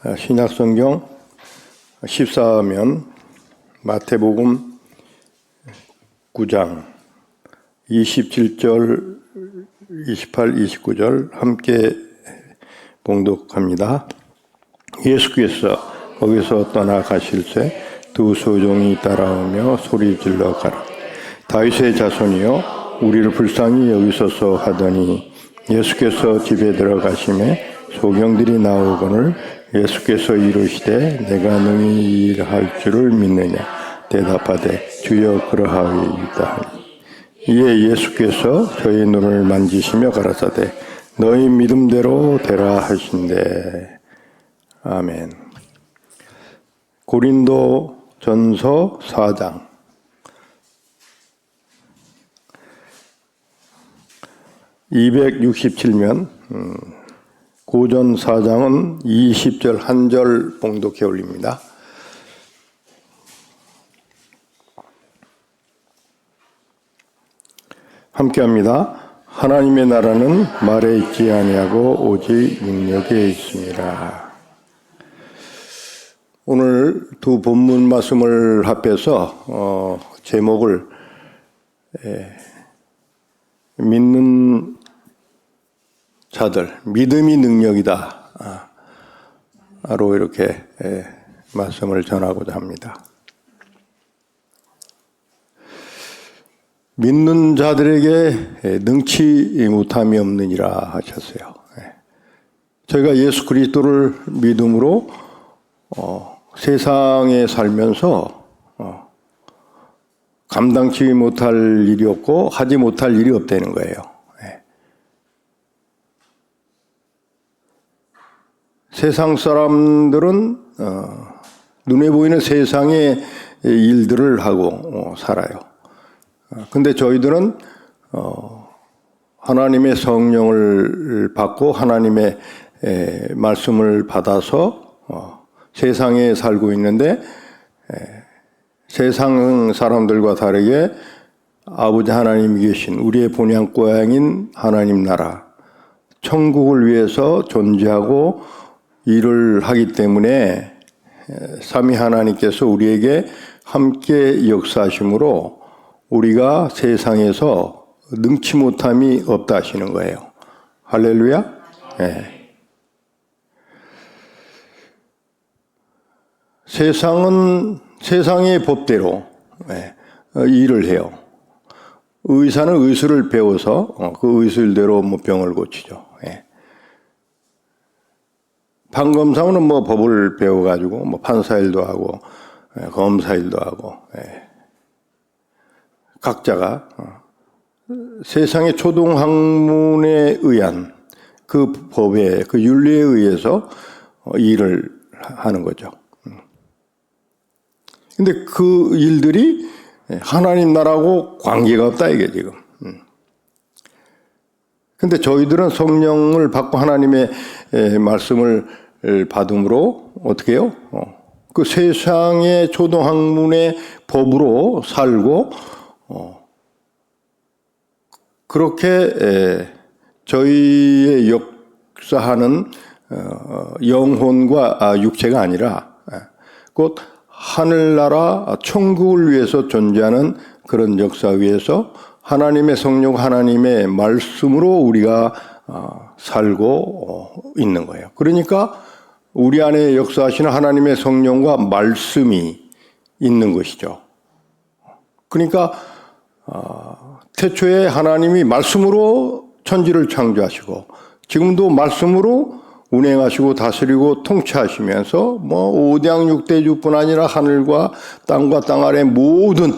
신약성경 14면 마태복음 9장 27절, 28, 29절 함께 봉독합니다. 예수께서 거기서 떠나가실새 두 소종이 따라오며 소리질러 가라. 다윗의 자손이여 우리를 불쌍히 여기소서 하더니 예수께서 집에 들어가심에 소경들이 나오거늘 예수께서 이르시되 내가 능히 일할 줄을 믿느냐 대답하되 주여 그러하이다 하니 이에 예수께서 저의 눈을 만지시며 가라사대 너희 믿음대로 되라 하신대. 아멘. 고린도 전서 4장 267면 고전 4장은 20절 한 절 봉독해 올립니다. 함께합니다. 하나님의 나라는 말에 있지 아니하고 오직 능력에 있습니다. 오늘 두 본문 말씀을 합해서 제목을 믿는 자들, 믿음이 능력이다 로 이렇게 말씀을 전하고자 합니다. 믿는 자들에게 능치 못함이 없느니라 하셨어요. 저희가 예수 그리스도를 믿음으로 세상에 살면서 감당치 못할 일이 없고 하지 못할 일이 없다는 거예요. 세상 사람들은 눈에 보이는 세상의 일들을 하고 살아요. 근데 저희들은 하나님의 성령을 받고 하나님의 말씀을 받아서 세상에 살고 있는데 세상 사람들과 다르게 아버지 하나님이 계신 우리의 본향 고향인 하나님 나라 천국을 위해서 존재하고 일을 하기 때문에 삼위 하나님께서 우리에게 함께 역사하심으로 우리가 세상에서 능치 못함이 없다 하시는 거예요. 할렐루야. 네. 세상은 세상의 법대로 일을 해요. 의사는 의술을 배워서 그 의술대로 병을 고치죠. 판검사는 법을 배워가지고 판사 일도 하고 검사 일도 하고 각자가 세상의 초등학문에 의한 그 법의 그 윤리에 의해서 일을 하는 거죠. 근데 그 일들이 하나님 나라하고 관계가 없다 이게 지금. 근데 저희들은 성령을 받고 하나님의 말씀을 받음으로 어떻게 해요? 그 세상의 초등학문의 법으로 살고 그렇게 저희의 역사하는 영혼과 육체가 아니라 곧 하늘나라 천국을 위해서 존재하는 그런 역사 위에서 하나님의 성령 하나님의 말씀으로 우리가 살고 있는 거예요. 그러니까 우리 안에 역사하시는 하나님의 성령과 말씀이 있는 것이죠. 그러니까 태초에 하나님이 말씀으로 천지를 창조하시고 지금도 말씀으로 운행하시고 다스리고 통치하시면서 오대양육대주뿐 아니라 하늘과 땅과 땅 아래 모든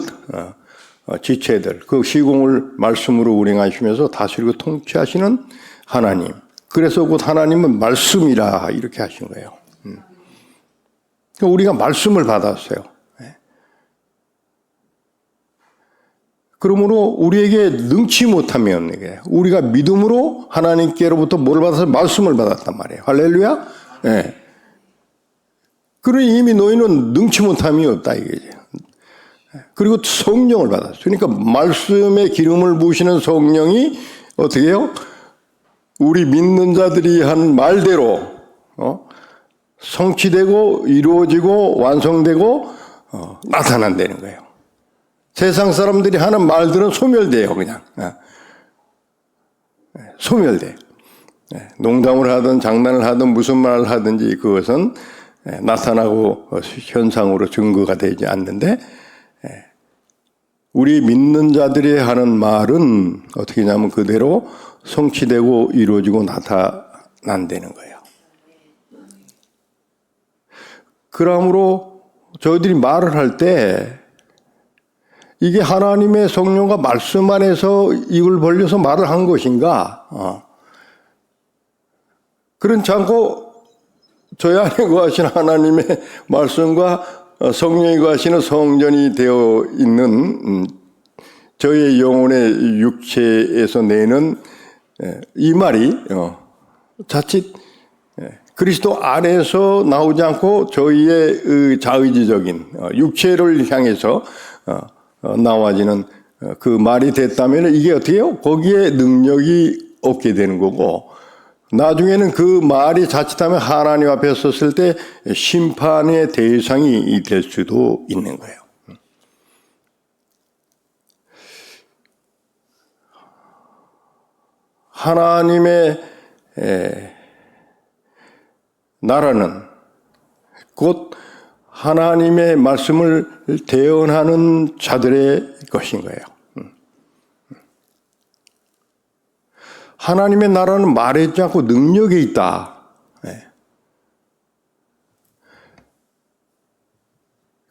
지체들 그 시공을 말씀으로 운행하시면서 다스리고 통치하시는 하나님. 그래서 곧 하나님은 말씀이라 이렇게 하신 거예요. 우리가 말씀을 받았어요. 그러므로 우리에게 능치 못함이 없는 게 우리가 믿음으로 하나님께로부터 뭘 받아서 말씀을 받았단 말이에요. 할렐루야. 네. 그러니 이미 너희는 능치 못함이 없다 이거죠. 그리고 성령을 받았어요. 그러니까 말씀의 기름을 부으시는 성령이 어떻게 해요? 우리 믿는 자들이 한 말대로 성취되고 이루어지고 완성되고 나타난다는 거예요. 세상 사람들이 하는 말들은 소멸돼요. 그냥 소멸돼요. 농담을 하든 장난을 하든 무슨 말을 하든지 그것은 나타나고 현상으로 증거가 되지 않는데, 우리 믿는 자들이 하는 말은 어떻게 하냐면 그대로 성취되고 이루어지고 나타난다는 거예요. 그러므로 저희들이 말을 할 때 이게 하나님의 성령과 말씀 안에서 입을 벌려서 말을 한 것인가? 그렇지 않고 저희 안에 거하시는 하나님의 말씀과 성령이 거하시는 성전이 되어 있는 저희의 영혼의 육체에서 내는 이 말이 자칫 그리스도 안에서 나오지 않고 저희의 자의지적인 육체를 향해서 나와지는 그 말이 됐다면 이게 어떻게 해요? 거기에 능력이 없게 되는 거고, 나중에는 그 말이 자칫하면 하나님 앞에 섰을 때 심판의 대상이 될 수도 있는 거예요. 하나님의 나라는 곧 하나님의 말씀을 대언하는 자들의 것인 거예요. 하나님의 나라는 말하지 않고 능력이 있다.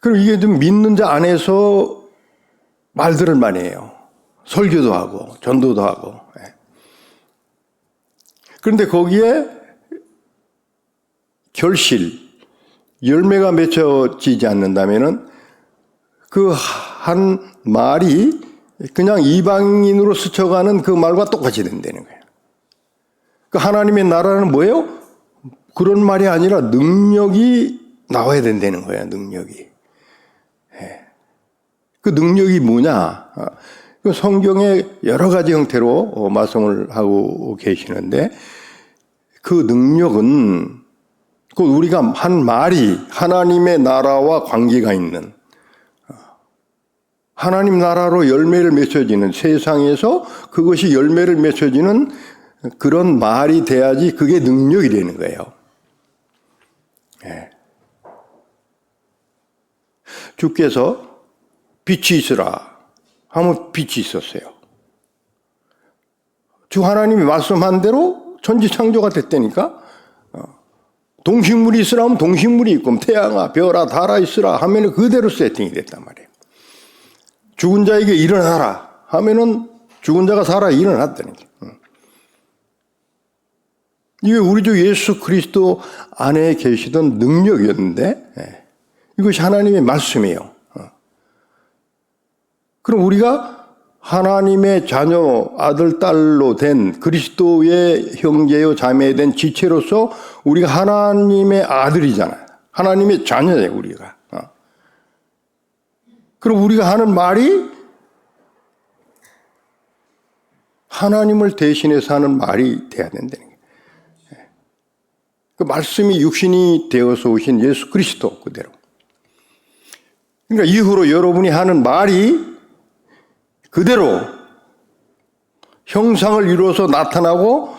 그럼 이게 좀 믿는 자 안에서 말들을 많이 해요. 설교도 하고 전도도 하고. 그런데 거기에 결실, 열매가 맺혀지지 않는다면은 그 한 말이 그냥 이방인으로 스쳐가는 그 말과 똑같이 된다는 거예요. 그 하나님의 나라는 뭐예요? 그런 말이 아니라 능력이 나와야 된다는 거예요. 능력이. 그 능력이 뭐냐? 그 성경에 여러 가지 형태로 말씀을 하고 계시는데, 그 능력은 그 우리가 한 말이 하나님의 나라와 관계가 있는, 하나님 나라로 열매를 맺혀지는, 세상에서 그것이 열매를 맺혀지는 그런 말이 돼야지 그게 능력이 되는 거예요. 주께서 빛이 있으라 하면 빛이 있었어요. 주 하나님이 말씀한 대로 천지창조가 됐다니까. 동식물이 있으라 하면 동식물이 있고, 태양아 별아 달아 있으라 하면 그대로 세팅이 됐단 말이에요. 죽은 자에게 일어나라 하면은 죽은 자가 살아 일어났다는 게. 이게 우리 주 예수 그리스도 안에 계시던 능력이었는데, 이것이 하나님의 말씀이에요. 그럼 우리가 하나님의 자녀, 아들, 딸로 된 그리스도의 형제요 자매에 된 지체로서 우리가 하나님의 아들이잖아요. 하나님의 자녀예요, 우리가. 그럼 우리가 하는 말이 하나님을 대신해서 하는 말이 돼야 된다는 거예요. 그 말씀이 육신이 되어서 오신 예수 그리스도 그대로. 그러니까 이후로 여러분이 하는 말이 그대로 형상을 이루어서 나타나고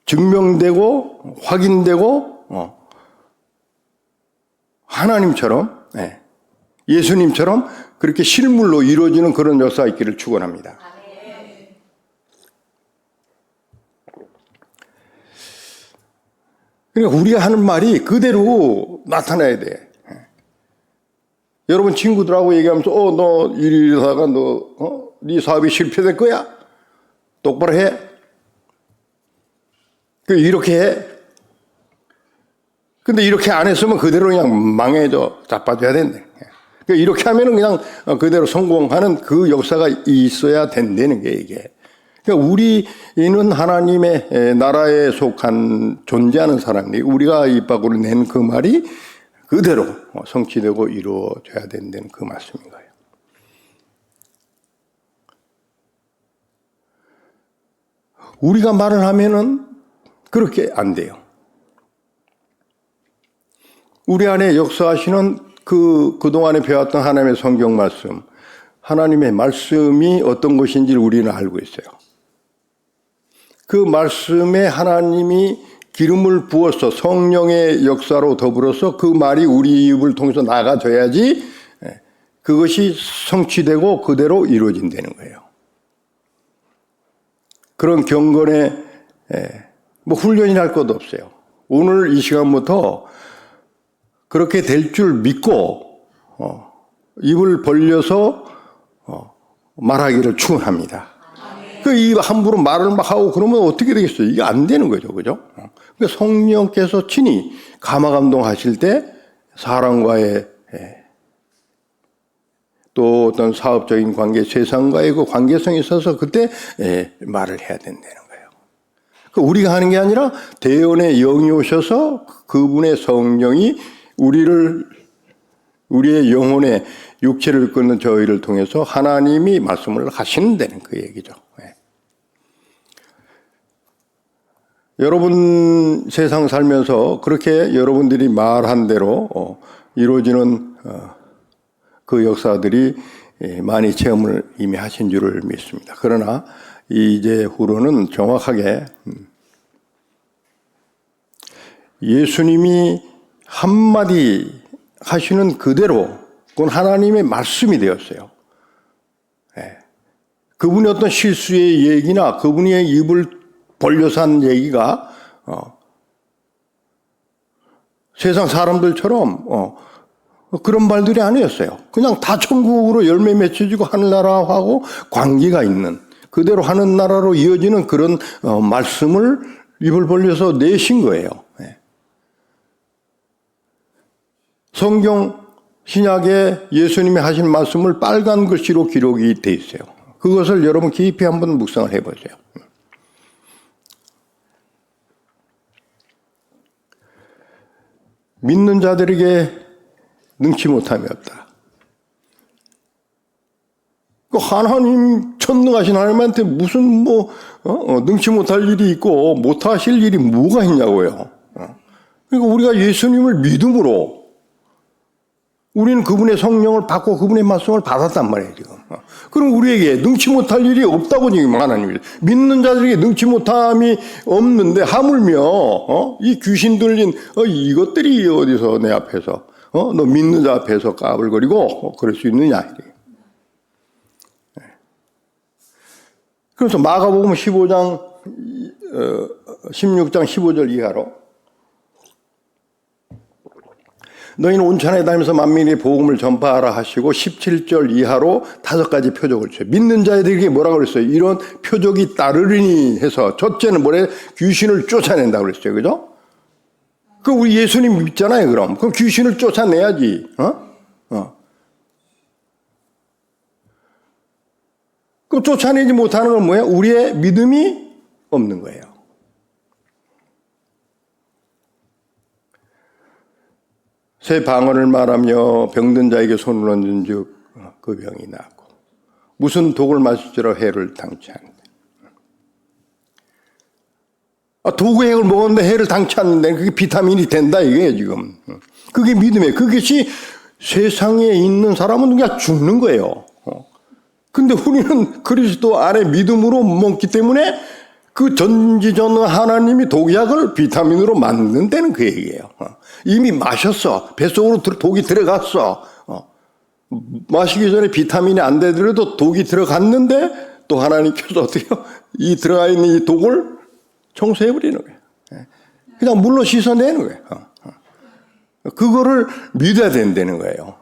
증명되고 확인되고 하나님처럼, 예수님처럼 그렇게 실물로 이루어지는 그런 역사가 있기를 축원합니다. 그러니까 우리가 하는 말이 그대로 나타나야 돼. 여러분 친구들하고 얘기하면서 너 이러다가 네 사업이 실패될 거야? 똑바로 해. 이렇게 해. 근데 이렇게 안 했으면 그대로 그냥 망해져 자빠져야 된대. 이렇게 하면은 그냥 그대로 성공하는 그 역사가 있어야 된다는 게 이게. 그러니까 우리는 하나님의 나라에 속한 존재하는 사람이 우리가 입 밖으로 낸 그 말이 그대로 성취되고 이루어져야 된다는 그 말씀인 거예요. 우리가 말을 하면은 그렇게 안 돼요. 우리 안에 역사하시는 그동안에 배웠던 하나님의 성경 말씀, 하나님의 말씀이 어떤 것인지를 우리는 알고 있어요. 그 말씀에 하나님이 기름을 부어서 성령의 역사로 더불어서 그 말이 우리 입을 통해서 나가져야지 그것이 성취되고 그대로 이루어진다는 거예요. 그런 경건의 훈련이랄 것도 없어요. 오늘 이 시간부터 그렇게 될 줄 믿고 입을 벌려서 말하기를 축원합니다. 그 입 함부로 말을 막 하고 그러면 어떻게 되겠어요? 이게 안 되는 거죠, 그죠? 그러니까 성령께서 친히 감화감동하실 때 사람과의 또 어떤 사업적인 관계, 세상과의 그 관계성이 있어서 그때 말을 해야 된다는 거예요. 우리가 하는 게 아니라 대언의 영이 오셔서 그분의 성령이 우리의 영혼의 육체를 끊는 저희를 통해서 하나님이 말씀을 하시는다는 그 얘기죠. 여러분 세상 살면서 그렇게 여러분들이 말한 대로 이루어지는 그 역사들이 많이 체험을 이미 하신 줄을 믿습니다. 그러나 이제 후로는 정확하게 예수님이 한마디 하시는 그대로 그건 하나님의 말씀이 되었어요. 그분의 어떤 실수의 얘기나 그분의 입을 벌려서 한 얘기가 세상 사람들처럼 그런 말들이 아니었어요. 그냥 다 천국으로 열매 맺혀지고 하늘나라하고 관계가 있는 그대로 하는 나라로 이어지는 그런 말씀을 입을 벌려서 내신 거예요. 성경 신약에 예수님이 하신 말씀을 빨간 글씨로 기록이 돼 있어요. 그것을 여러분 깊이 한번 묵상을 해보세요. 믿는 자들에게 능치 못함이 없다. 하나님, 전능하신 하나님한테 무슨 능치 못할 일이 있고 못하실 일이 뭐가 있냐고요. 그러니까 우리가 예수님을 믿음으로 우리는 그분의 성령을 받고 그분의 말씀을 받았단 말이에요, 지금. 그럼 우리에게 능치 못할 일이 없다고 지금 하나님이. 믿는 자들에게 능치 못함이 없는데 하물며, 이 귀신 들린, 이것들이 어디서 내 앞에서, 너 믿는 자 앞에서 까불거리고, 그럴 수 있느냐. 그래서 마가복음 16장 15절 이하로 너희는 온 천하에 다니면서 만민에게 복음을 전파하라 하시고 17절 이하로 5가지 표적을 줘요. 믿는 자들에게 뭐라고 그랬어요? 이런 표적이 따르리니 해서 첫째는 뭐래? 귀신을 쫓아낸다고 그랬어요. 그죠? 우리 예수님 믿잖아요, 그럼. 그럼 귀신을 쫓아내야지. 그럼 쫓아내지 못하는 건 뭐예요? 우리의 믿음이 없는 거예요. 새 방언을 말하며 병든 자에게 손을 얹은 즉 그 병이 나았고 무슨 독을 마실지라 해를 당치 않는다. 독의 핵을 먹었는데 해를 당치 않는데 그게 비타민이 된다 이게 지금. 그게 믿음이에요. 그것이 세상에 있는 사람은 그냥 죽는 거예요. 근데 우리는 그리스도 안에 믿음으로 먹기 때문에 그 전지전능 하나님이 독약을 비타민으로 만든다는 그 얘기예요. 이미 마셨어. 뱃속으로 독이 들어갔어. 마시기 전에 비타민이 안 되더라도 독이 들어갔는데 또 하나님께서 어떻게 이 들어가 있는 이 독을 청소해버리는 거예요. 그냥 물로 씻어내는 거예요. 그거를 믿어야 된다는 거예요.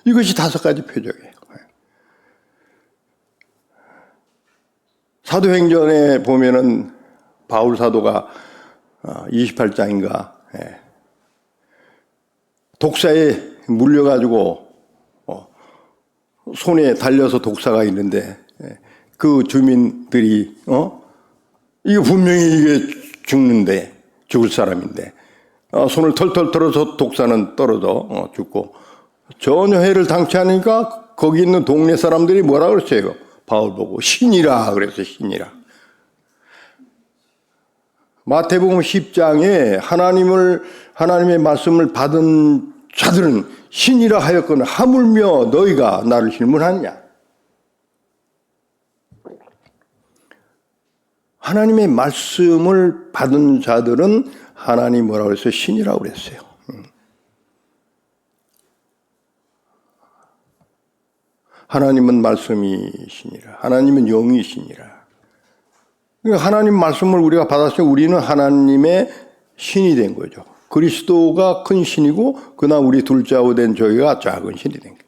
이것이 5가지 표적이에요. 사도행전에 보면은 바울 사도가 28장인가 독사에 물려가지고 손에 달려서 독사가 있는데 그 주민들이 이거 분명히 이게 죽을 사람인데 손을 털털 털어서 독사는 떨어져 죽고 전혀 해를 당치 않으니까 거기 있는 동네 사람들이 뭐라 그랬어요? 바울 보고 신이라 그랬어요. 신이라. 마태복음 10장에 하나님의 말씀을 받은 자들은 신이라 하였거늘 하물며 너희가 나를 질문하느냐. 하나님의 말씀을 받은 자들은 하나님 뭐라고 했어요? 신이라고 그랬어요. 하나님은 말씀이 신이라. 하나님은 영이 신이라. 그러니까 하나님 말씀을 우리가 받았으니 우리는 하나님의 신이 된 거죠. 그리스도가 큰 신이고 그러나 우리 둘째 아우 된 저희가 작은 신이 된 거예요.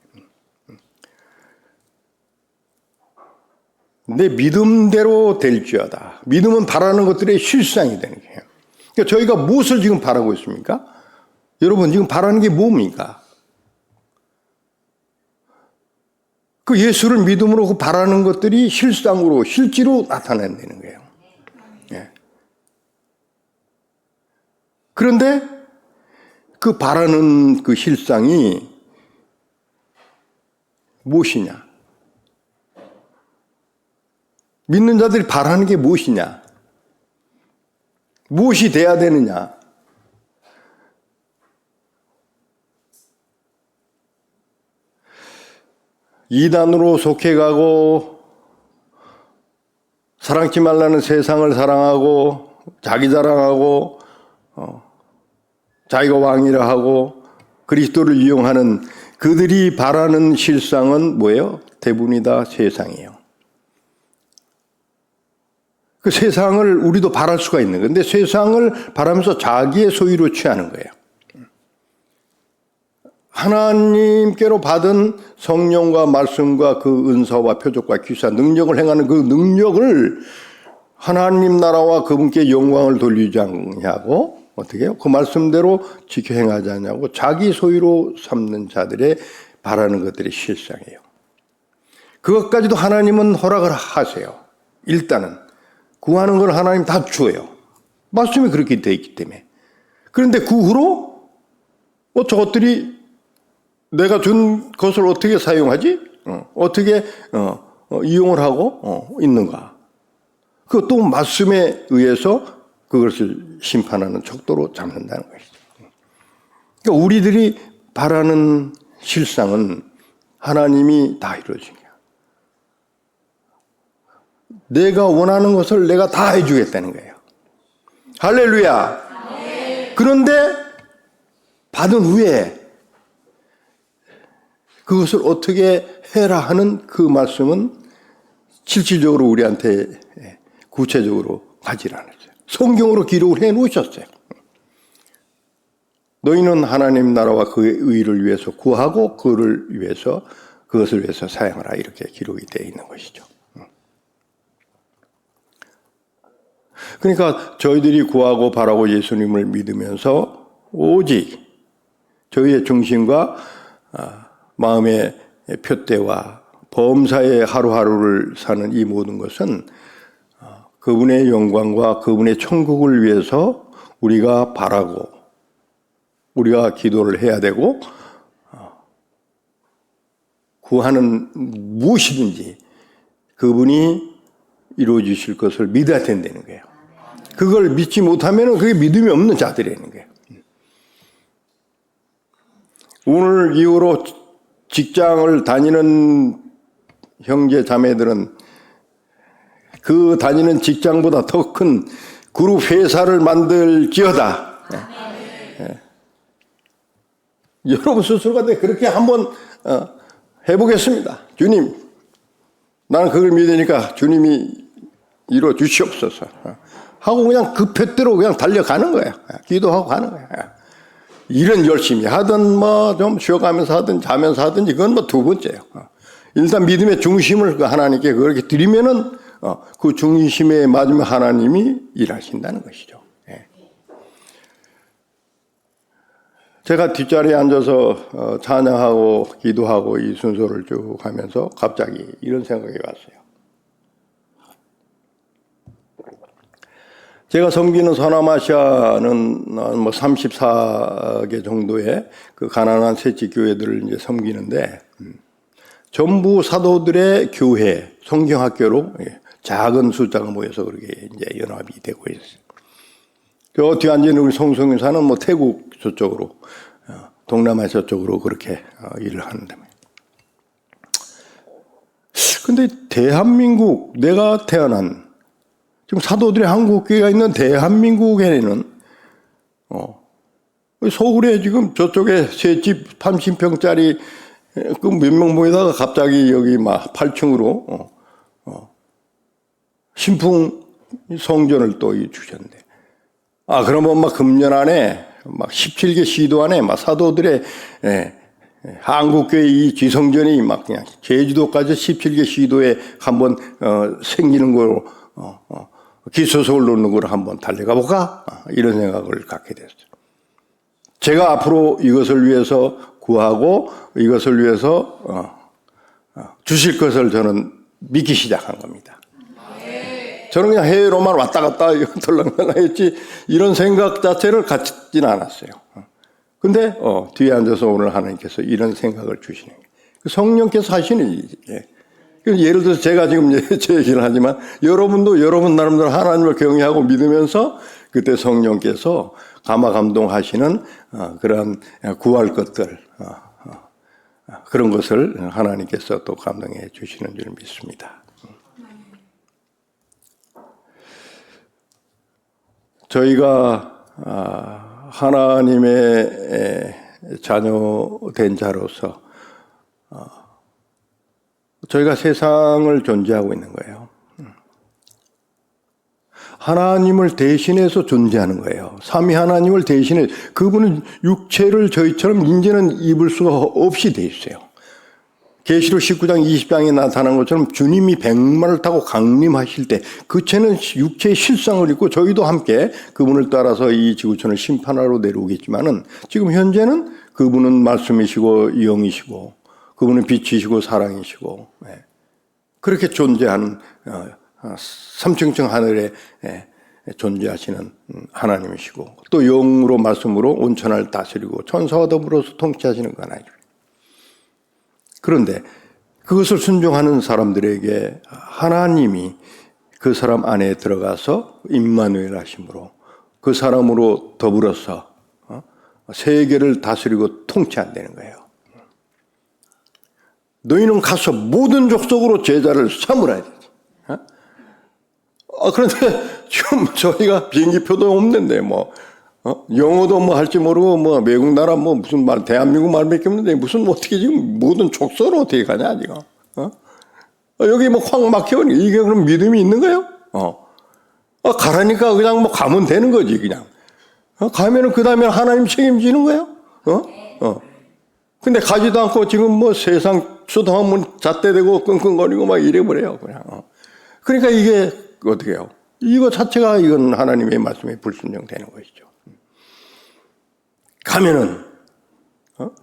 내 믿음대로 될지어다. 믿음은 바라는 것들의 실상이 되는 거예요. 그러니까 저희가 무엇을 지금 바라고 있습니까? 여러분 지금 바라는 게 뭡니까? 그 예수를 믿음으로 그 바라는 것들이 실상으로 실제로 나타낸다는 거예요. 예. 그런데 그 바라는 그 실상이 무엇이냐? 믿는 자들이 바라는 게 무엇이냐? 무엇이 돼야 되느냐? 이단으로 속해가고 사랑치 말라는 세상을 사랑하고 자기 자랑하고 자기가 왕이라 하고 그리스도를 이용하는 그들이 바라는 실상은 뭐예요? 대부분이 다 세상이에요. 그 세상을 우리도 바랄 수가 있는 거예요. 근데 세상을 바라면서 자기의 소유로 취하는 거예요. 하나님께로 받은 성령과 말씀과 그 은사와 표적과 기사, 능력을 행하는 그 능력을 하나님 나라와 그분께 영광을 돌리지 않냐고 어떻게 해요? 그 말씀대로 지켜 행하지 않냐고 자기 소유로 삼는 자들의 바라는 것들이 실상이에요. 그것까지도 하나님은 허락을 하세요. 일단은 구하는 걸 하나님 다 줘요. 말씀이 그렇게 돼 있기 때문에. 그런데 그 후로 저것들이 내가 준 것을 어떻게 사용하지? 어떻게 이용을 하고 있는가? 그것도 말씀에 의해서 그것을 심판하는 척도로 잡는다는 것이죠. 그러니까 우리들이 바라는 실상은 하나님이 다 이루어진 거야. 내가 원하는 것을 내가 다 해주겠다는 거예요. 할렐루야. 그런데 받은 후에 그것을 어떻게 해라 하는 그 말씀은 실질적으로 우리한테 구체적으로 가지 않았어요. 성경으로 기록을 해 놓으셨어요. 너희는 하나님 나라와 그의 의를 위해서 구하고 그것을 위해서 사용하라 이렇게 기록이 되어 있는 것이죠. 그러니까 저희들이 구하고 바라고 예수님을 믿으면서 오직 저희의 중심과 마음의 표대와 범사의 하루하루를 사는 이 모든 것은 그분의 영광과 그분의 천국을 위해서 우리가 바라고 우리가 기도를 해야 되고 구하는 무엇이든지 그분이 이루어 주실 것을 믿어야 된다는 거예요. 그걸 믿지 못하면 그게 믿음이 없는 자들이라는 거예요. 오늘 이후로 직장을 다니는 형제 자매들은 그 다니는 직장보다 더 큰 그룹 회사를 만들지어다. 여러분 스스로가 그렇게 한번 해보겠습니다. 주님, 나는 그걸 믿으니까 주님이 이루어 주시옵소서. 하고 그냥 그 표대로 그냥 달려가는 거야. 기도하고 가는 거야. 일은 열심히 하든 좀 쉬어가면서 하든 자면서 하든지 그건 두 번째예요. 일단 믿음의 중심을 하나님께 그렇게 드리면은 그 중심에 맞으면 하나님이 일하신다는 것이죠. 제가 뒷자리에 앉아서 찬양하고 기도하고 이 순서를 쭉 하면서 갑자기 이런 생각이 왔어요. 제가 섬기는 서남아시아는 34개 정도의 그 가난한 셋째 교회들을 이제 섬기는데 전부 사도들의 교회, 성경학교로 작은 숫자가 모여서 그렇게 이제 연합이 되고 있어요. 저 뒤에 앉아있는 우리 송성사는 뭐 태국 저쪽으로, 동남아 저쪽으로 그렇게 일을 하는데. 근데 대한민국, 내가 태어난, 지금 사도들의 한국교회가 있는 대한민국에는, 서울에 지금 저쪽에 새 집 30평짜리 그 몇 명 모이다가 갑자기 여기 막 8층으로, 신풍 성전을 또 주셨는데. 그러면 막 금년 안에 막 17개 시도 안에 막 사도들의, 한국교회 이 지성전이 막 그냥 제주도까지 17개 시도에 한번 생기는 거로 기초석을 놓는 걸 한번 달려가 볼까? 이런 생각을 갖게 됐어요. 제가 앞으로 이것을 위해서 구하고 이것을 위해서 주실 것을 저는 믿기 시작한 겁니다. 저는 그냥 해외로만 왔다 갔다 덜렁덜렁 했지 이런 생각 자체를 갖지는 않았어요. 근데 뒤에 앉아서 오늘 하나님께서 이런 생각을 주시는 거예요. 성령께서 하시는 일이에요. 예를 들어서 제가 지금 제 얘기를 하지만 여러분도 여러분 나름대로 하나님을 경외하고 믿으면서 그때 성령께서 감화감동하시는 그러한 구할 것들 그런 것을 하나님께서 또 감동해 주시는 줄 믿습니다. 저희가 하나님의 자녀된 자로서 저희가 세상을 존재하고 있는 거예요. 하나님을 대신해서 존재하는 거예요. 삼위 하나님을 대신해 그분은 육체를 저희처럼 이제는 입을 수가 없이 돼 있어요. 계시록 19장 20장에 나타난 것처럼 주님이 백마를 타고 강림하실 때 그 채는 육체의 실상을 입고 저희도 함께 그분을 따라서 이 지구촌을 심판하러 내려오겠지만은 지금 현재는 그분은 말씀이시고 영이시고 그분은 빛이시고 사랑이시고 그렇게 존재하는 삼층층 하늘에 존재하시는 하나님이시고 또 영으로 말씀으로 온천을 다스리고 천사와 더불어서 통치하시는 하나님이시고 그런데 그것을 순종하는 사람들에게 하나님이 그 사람 안에 들어가서 임마누엘 하심으로 그 사람으로 더불어서 세계를 다스리고 통치한다는 거예요. 너희는 가서 모든 족속으로 제자를 삼으라. 그런데 지금 저희가 비행기표도 없는데 영어도 할지 모르고 외국 나라 무슨 말 대한민국 말밖에 없는데 무슨 어떻게 지금 모든 족속으로 어떻게 가냐 지금 여기 확 막혀오니 이게 그럼 믿음이 있는 거예요? 가라니까 그냥 가면 되는 거지 그냥 가면은 그 다음에 하나님 책임지는 거예요? 근데 가지도 않고 지금 세상 수도하면 잣대대고 끙끙거리고 막 이래버려요 그냥 그러니까 이게 어떻게 해요? 이거 자체가 이건 하나님의 말씀에 불순종되는 것이죠. 가면은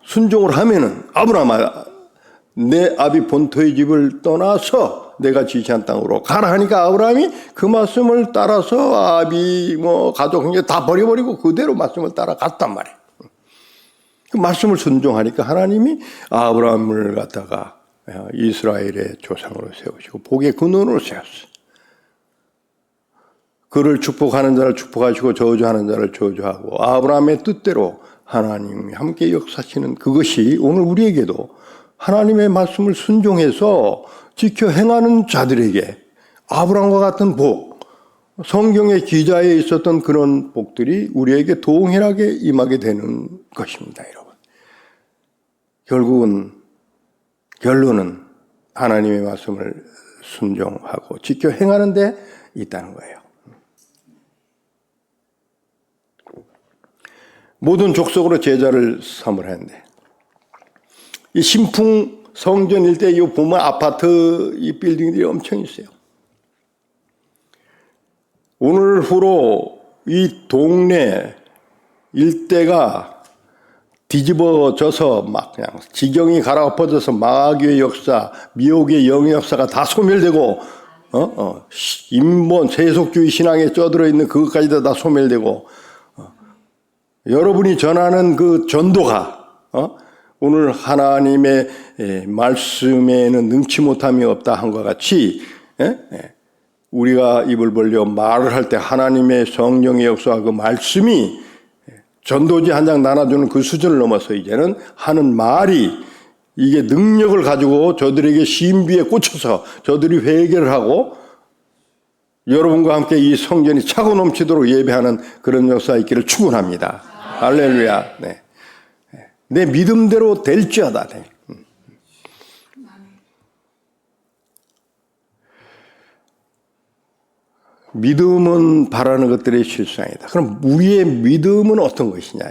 순종을 하면은 아브라함아 내 아비 본토의 집을 떠나서 내가 지시한 땅으로 가라 하니까 아브라함이 그 말씀을 따라서 아비 가족 이제 다 버려버리고 그대로 말씀을 따라갔단 말이에요. 그 말씀을 순종하니까 하나님이 아브라함을 갖다가 이스라엘의 조상으로 세우시고 복의 근원으로 세웠어요. 그를 축복하는 자를 축복하시고 저주하는 자를 저주하고 아브라함의 뜻대로 하나님이 함께 역사하시는 그것이 오늘 우리에게도 하나님의 말씀을 순종해서 지켜 행하는 자들에게 아브라함과 같은 복, 성경의 기자에 있었던 그런 복들이 우리에게 동일하게 임하게 되는 것입니다, 여러분. 결론은 하나님의 말씀을 순종하고 지켜 행하는 데 있다는 거예요. 모든 족속으로 제자를 삼으라 했는데 이 신풍 성전 일대 이 보면 아파트 이 빌딩들이 엄청 있어요. 오늘 후로 이 동네 일대가 뒤집어져서 막 그냥 지경이 갈아엎어져서 마귀의 역사, 미혹의 영의 역사가 다 소멸되고 인본 세속주의 신앙에 쩌들어 있는 그것까지 다 소멸되고 여러분이 전하는 그 전도가 오늘 하나님의 말씀에는 능치 못함이 없다 한 것 같이 우리가 입을 벌려 말을 할 때 하나님의 성령의 역사와 그 말씀이 전도지 한 장 나눠주는 그 수준을 넘어서 이제는 하는 말이 이게 능력을 가지고 저들에게 신비에 꽂혀서 저들이 회개를 하고 여러분과 함께 이 성전이 차고 넘치도록 예배하는 그런 역사가 있기를 축원합니다. 할렐루야. 네. 내 믿음대로 될지어다. 네. 믿음은 바라는 것들의 실상이다. 그럼 우리의 믿음은 어떤 것이냐?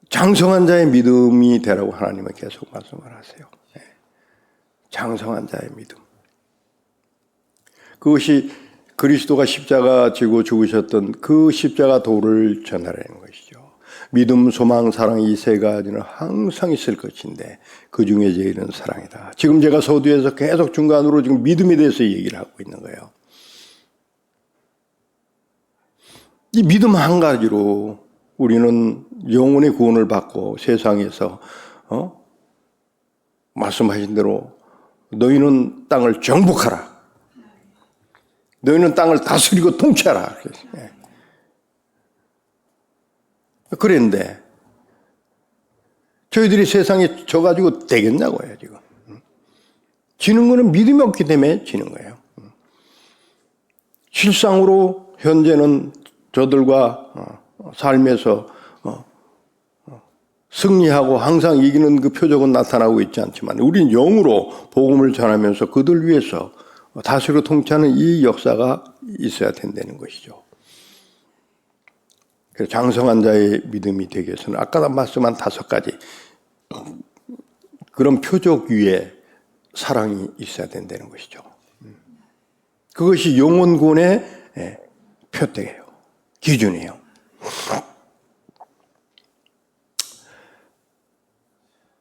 장성한 자의 믿음이 되라고 하나님은 계속 말씀을 하세요. 네. 장성한 자의 믿음. 그것이 그리스도가 십자가 지고 죽으셨던 그 십자가 도를 전하라는 것이죠. 믿음, 소망, 사랑 이 세 가지는 항상 있을 것인데 그 중에 제일은 사랑이다. 지금 제가 서두에서 계속 중간으로 지금 믿음에 대해서 얘기를 하고 있는 거예요. 이 믿음 한 가지로 우리는 영혼의 구원을 받고 세상에서 말씀하신 대로 너희는 땅을 정복하라. 너희는 땅을 다스리고 통치하라. 그랬는데 저희들이 세상에 져가지고 되겠냐고요 지금. 지는 거는 믿음이 없기 때문에 지는 거예요. 실상으로 현재는 저들과 삶에서 승리하고 항상 이기는 그 표적은 나타나고 있지 않지만 우리는 영으로 복음을 전하면서 그들 위해서 다스리고 통치하는 이 역사가 있어야 된다는 것이죠. 그래서 장성한 자의 믿음이 되기 위해서는 아까 말씀한 5가지 그런 표적 위에 사랑이 있어야 된다는 것이죠. 그것이 영혼군의 표대예요. 기준이에요.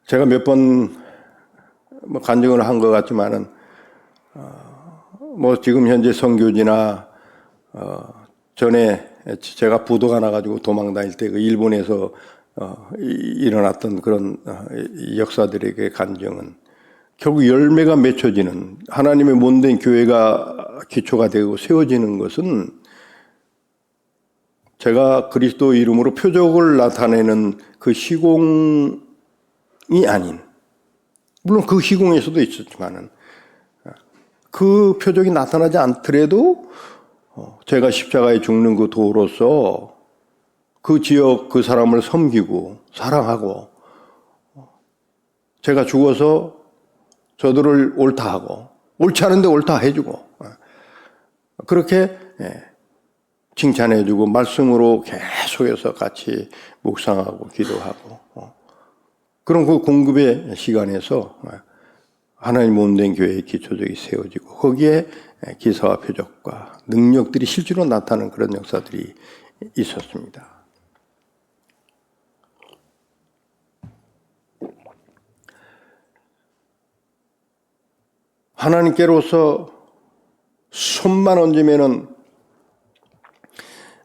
제가 몇 번 간증을 한 것 같지만은 지금 현재 선교지나 전에 제가 부도가 나가지고 도망 다닐 때 그 일본에서 일어났던 그런 역사들에게 간증은 결국 열매가 맺혀지는 하나님의 몸된 교회가 기초가 되고 세워지는 것은 제가 그리스도 이름으로 표적을 나타내는 그 시공이 아닌, 물론 그 시공에서도 있었지만은 그 표적이 나타나지 않더라도 제가 십자가에 죽는 그 도로서 그 지역 그 사람을 섬기고 사랑하고 제가 죽어서 저들을 옳다 하고 옳지 않은데 옳다 해주고 그렇게 칭찬해주고 말씀으로 계속해서 같이 묵상하고 기도하고 그런 그 공급의 시간에서 하나님 몸된 교회의 기초적이 세워지고 거기에 기사와 표적과 능력들이 실제로 나타나는 그런 역사들이 있었습니다. 하나님께로서 손만 얹으면은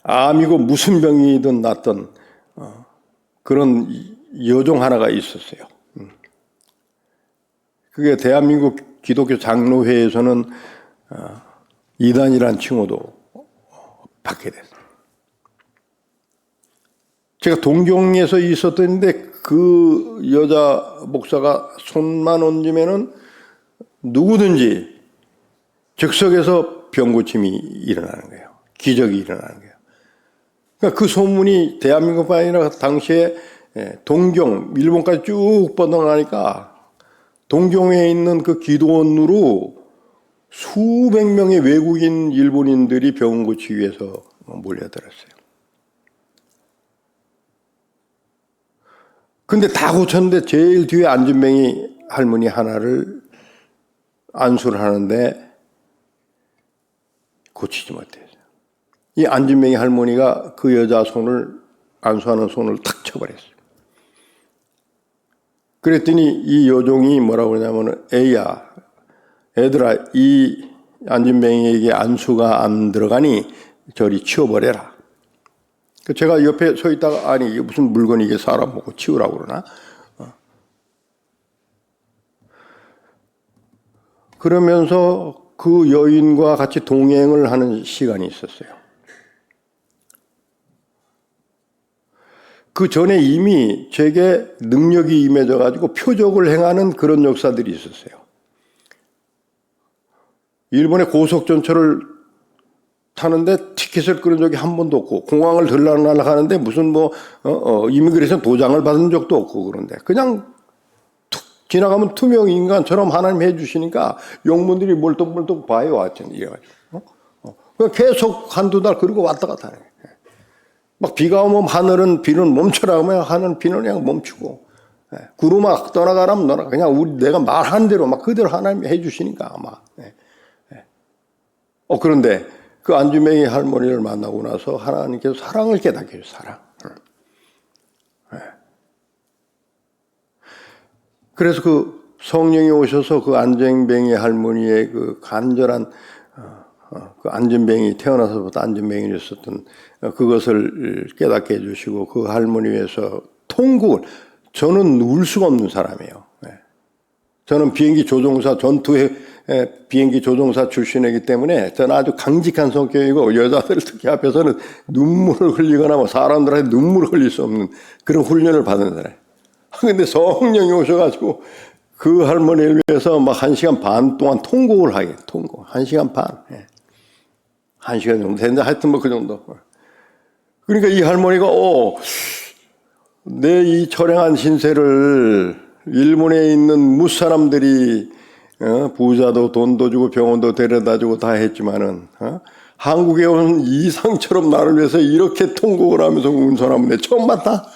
암이고 무슨 병이든 낫던 그런 여종 하나가 있었어요. 그게 대한민국 기독교 장로회에서는 이단이라는 칭호도 받게 됐어요. 제가 동경에서 있었던데 그 여자 목사가 손만 얹으면은 누구든지 즉석에서 병고침이 일어나는 거예요. 기적이 일어나는 거예요. 그러니까 그 소문이 대한민국뿐 아니라 당시에 동경, 일본까지 쭉 뻗어나가니까 동경에 있는 그 기도원으로 수백 명의 외국인 일본인들이 병 고치기 위해서 몰려들었어요. 근데 다 고쳤는데 제일 뒤에 안진뱅이 할머니 하나를 안수를 하는데 고치지 못했어요. 이 안진뱅이 할머니가 그 여자 손을 안수하는 손을 탁 쳐버렸어요. 그랬더니 이 여종이 뭐라고 그러냐면 애야, 애들아, 이 안진뱅이에게 안수가 안 들어가니 저리 치워버려라. 제가 옆에 서 있다가 아니 이게 무슨 물건이 이게 사람 보고 치우라고 그러나? 그러면서 그 여인과 같이 동행을 하는 시간이 있었어요. 그 전에 이미 제게 능력이 임해져가지고 표적을 행하는 그런 역사들이 있었어요. 일본의 고속전철을 타는데 티켓을 끊은 적이 한 번도 없고, 공항을 들락날락하는데 무슨 이미그레이션 도장을 받은 적도 없고, 그런데 그냥 툭 지나가면 투명 인간처럼 하나님 해주시니까 영문들이 멀떡멀떡 봐요. 이래가지고. 그냥 계속 한두 달 그러고 왔다 갔다 하네. 막 비가 오면 하늘은 비는 멈춰라 하면 하늘은 비는 그냥 멈추고, 구름아 떠나가라면 너나 그냥 내가 말한 대로 막 그대로 하나님이 해주시니까 아마. 그런데 그 안주맹이 할머니를 만나고 나서 하나님께서 사랑을 깨닫게 해요. 사랑. 그래서 그 성령이 오셔서 그 안전뱅이 할머니의 그 간절한 그 안전뱅이 태어나서부터 안전뱅이였었던 그것을 깨닫게 해주시고 그 할머니 위해서 통곡을, 저는 울 수가 없는 사람이에요. 저는 비행기 조종사, 전투의 비행기 조종사 출신이기 때문에 저는 아주 강직한 성격이고 여자들 특히 앞에서는 눈물을 흘리거나 뭐 사람들한테 눈물을 흘릴 수 없는 그런 훈련을 받은 사람이에요. 근데 성령이 오셔가지고 그 할머니를 위해서 막 1시간 반 동안 통곡을 하게, 통곡. 1시간 반. 1시간 정도 됐는데 하여튼 뭐 그 정도. 그러니까 이 할머니가, 내 이 처량한 신세를 일본에 있는 무사람들이 부자도 돈도 주고 병원도 데려다 주고 다 했지만은 한국에 온 이상처럼 나를 위해서 이렇게 통곡을 하면서 운 사람은 내 처음 봤다.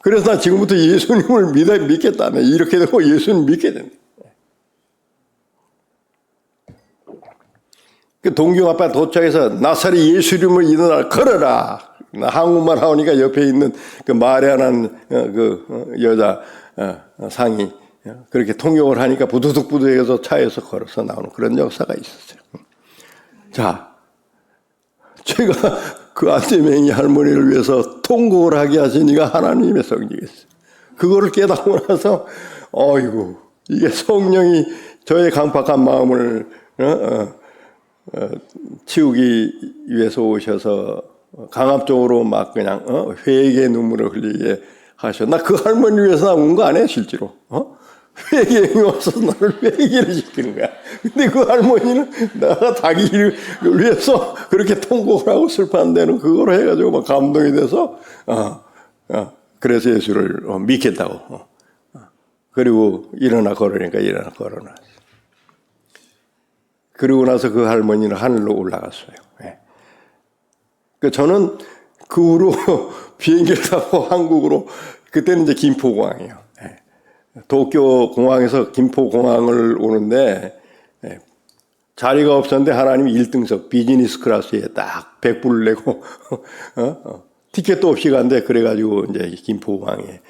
그래서 나 지금부터 예수님을 믿겠다네. 이렇게 되고 예수님 믿게 된다. 그 동경 앞에 도착해서 나사렛 예수님을 일어나 걸어라. 한국말 하니까 옆에 있는 그 마리아라는 그 여자 상이 그렇게 통역을 하니까 부두둑부두해서 차에서 걸어서 나오는 그런 역사가 있었어요. 자, 제가 그 안재명이 할머니를 위해서 통곡을 하게 하시니까 하나님의 성령이었어요. 그거를 깨닫고 나서 어이구, 이게 성령이 저의 강팍한 마음을 치우기 위해서 오셔서 강압적으로 막 그냥 회개의 눈물을 흘리게 하셔. 나 그 할머니 위해서 나온 거 아니야 실제로. 회개에 와서 나를 회개를 시키는 거야. 근데 그 할머니는 내가 자기를 위해서 그렇게 통곡을 하고 슬퍼한다는 그걸 해가지고 막 감동이 돼서 그래서 예수를 믿겠다고. 그리고 일어나 걸으니까 일어나 걸어놨어. 그리고 나서 그 할머니는 하늘로 올라갔어요. 저는 그 후로 비행기를 타고 한국으로, 그때는 이제 김포공항이에요. 도쿄 공항에서 김포공항을 오는데 자리가 없었는데 하나님이 1등석 비즈니스 클래스에 딱 100불을 내고 티켓도 없이 간대. 그래가지고 이제 김포공항에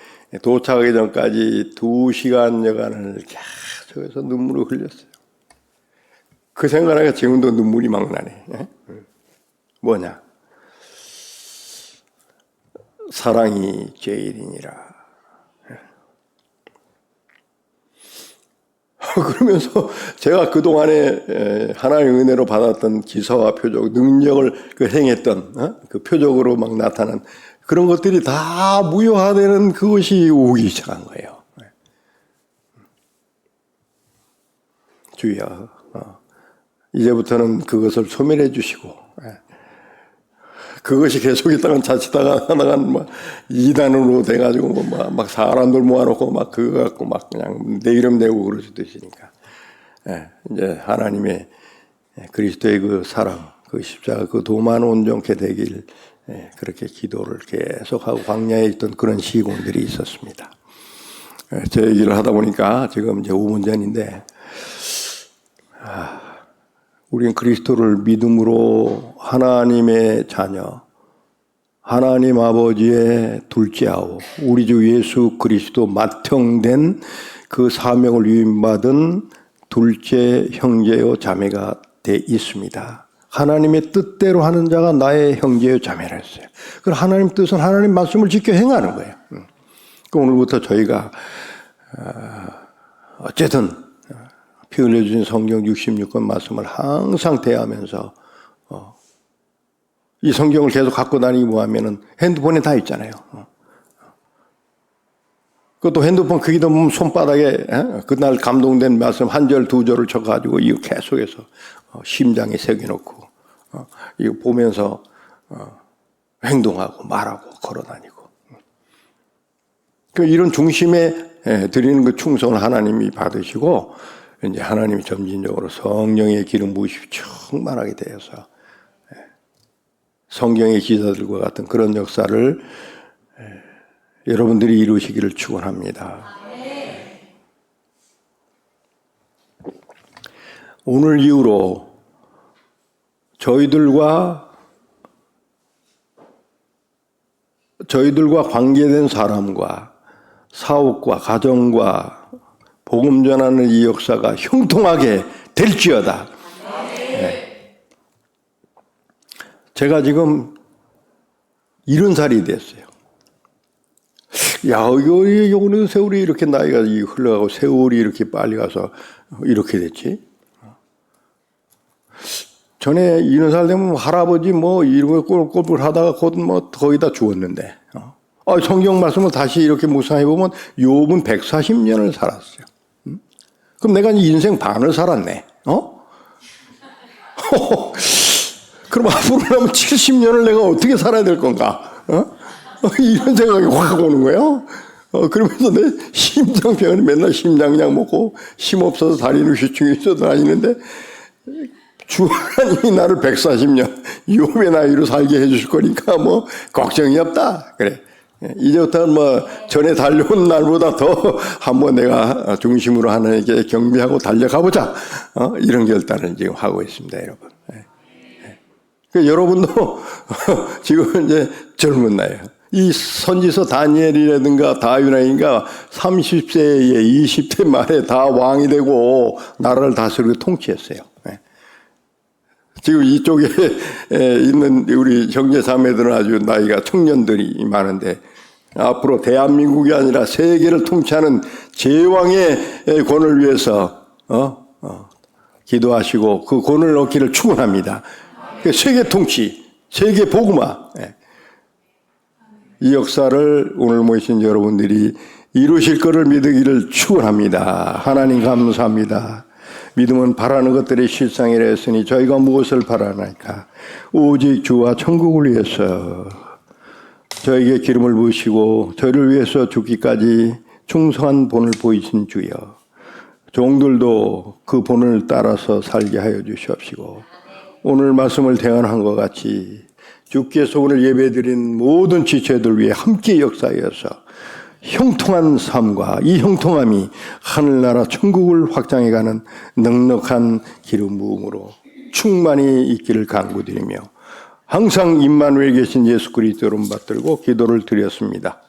도착하기 전까지 2시간 여간을 계속해서 눈물을 흘렸어요. 그 생각하니까 지금도 눈물이 막 나네. 뭐냐? 사랑이 제일이니라. 그러면서 제가 그동안에 하나님의 은혜로 받았던 기사와 표적, 능력을 행했던 그 표적으로 막 나타난 그런 것들이 다 무효화되는 그것이 오기 시작한 거예요. 주여, 이제부터는 그것을 소멸해 주시고, 그것이 계속있다가 자칫다가 하나간 막 이단으로 돼가지고 막 사람들 모아놓고 막 그거 갖고 막 그냥 내 이름 내고 그러시듯이니까 이제 하나님의 그리스도의 그 사랑, 그 십자가 그 도만 온전케 되길 그렇게 기도를 계속하고 광야에 있던 그런 시공들이 있었습니다. 제 얘기를 하다 보니까 지금 이제 5분 전인데 우리는 그리스도를 믿음으로 하나님의 자녀, 하나님 아버지의 둘째아우, 우리 주 예수 그리스도 맏형된 그 사명을 위임받은 둘째 형제요 자매가 돼 있습니다. 하나님의 뜻대로 하는 자가 나의 형제요 자매라 했어요. 그 하나님 뜻은 하나님 말씀을 지켜 행하는 거예요. 오늘부터 저희가 어쨌든 피 흘려주신 성경 66권 말씀을 항상 대하면서 이 성경을 계속 갖고 다니고 하면은 핸드폰에 다 있잖아요. 그것도 핸드폰 크기도 보면 손바닥에 그날 감동된 말씀 한 절 두 절을 쳐가지고 이거 계속해서 심장에 새겨놓고 이거 보면서 행동하고 말하고 걸어다니고 이런 중심에 드리는 그 충성을 하나님이 받으시고 이제 하나님이 점진적으로 성령의 기름 부으시고 충만하게 되어서 성경의 기사들과 같은 그런 역사를 여러분들이 이루시기를 축원합니다. 오늘 이후로 저희들과 관계된 사람과 사업과 가정과 복음 전하는 이 역사가 형통하게 될지어다. 네. 제가 지금 70살이 됐어요. 야, 이거 오늘 세월이 이렇게 나이가 흘러가고 세월이 이렇게 빨리 가서 이렇게 됐지? 전에 70살 되면 할아버지 뭐 이런 거 꼴꼴 하다가 곧 뭐 거의 다 죽었는데. 성경 말씀을 다시 이렇게 묵상해 보면 욥은 140년을 살았어요. 그럼 내가 인생 반을 살았네. 그럼 앞으로 하면 70년을 내가 어떻게 살아야 될 건가? 이런 생각이 확 오는 거예요. 그러면서 내 심장병을 맨날 심장약 먹고 힘 없어서 다리는 휘충이 있어도 다니는데 주 하나님이 나를 140년 욥의 나이로 살게 해주실 거니까 뭐 걱정이 없다. 그래. 이제부터는 뭐 전에 달려온 날보다 더 한번 내가 중심으로 하나님께 경배하고 달려가보자. 이런 결단을 지금 하고 있습니다, 여러분. 그러니까 여러분도 지금 이제 젊은 나이에요. 이 선지서 다니엘이라든가 다윗이라든가 30세에 20대 말에 다 왕이 되고 나라를 다스리고 통치했어요. 지금 이쪽에 있는 우리 형제 자매들은 아주 나이가 청년들이 많은데 앞으로 대한민국이 아니라 세계를 통치하는 제왕의 권을 위해서 기도하시고 그 권을 얻기를 축원합니다. 세계 통치, 세계 복음화, 이 역사를 오늘 모이신 여러분들이 이루실 것을 믿으기를 축원합니다. 하나님 감사합니다. 믿음은 바라는 것들의 실상이라 했으니 저희가 무엇을 바라나이까? 오직 주와 천국을 위해서 저에게 기름을 부으시고 저희를 위해서 죽기까지 충성한 본을 보이신 주여, 종들도 그 본을 따라서 살게 하여 주시옵시고 오늘 말씀을 대언한 것 같이 주께서 오늘 예배드린 모든 지체들 위해 함께 역사하여서 형통한 삶과 이 형통함이 하늘나라 천국을 확장해가는 넉넉한 기름 부음으로 충만히 있기를 간구드리며 항상 임마누엘 계신 예수 그리스도로 받들고 기도를 드렸습니다.